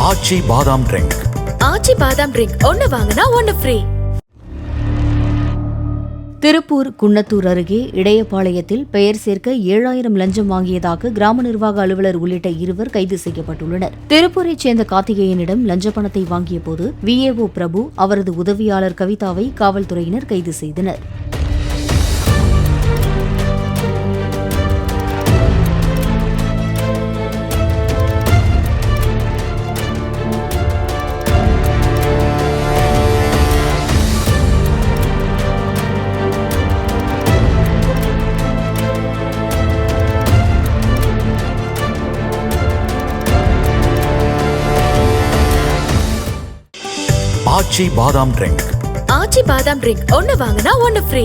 ஆச்சி பாதாம் ட்ரிங்க். ஆச்சி பாதாம் ட்ரிங்க் ஒன்னு வாங்கினா ஒன்னு ஃப்ரீ. திருப்பூர் குன்னத்தூர் அருகே இடையபாளையத்தில் பெயர் சேர்க்க 7000 லஞ்சம் வாங்கியதாக கிராம நிர்வாக அலுவலர் உள்ளிட்ட 2 கைது செய்யப்பட்டுள்ளனர். திருப்பூரைச் சேர்ந்த கார்த்திகேயனிடம் லஞ்ச பணத்தை வாங்கியபோது விஏஓ பிரபு, அவரது உதவியாளர் கவிதாவை காவல்துறையினர் கைது செய்தனர். ஆச்சி பாதாம் ட்ரிங்க். ஆச்சி பாதாம் ட்ரிங்க் ஒன்னு வாங்கினா ஒன்னு ஃப்ரீ.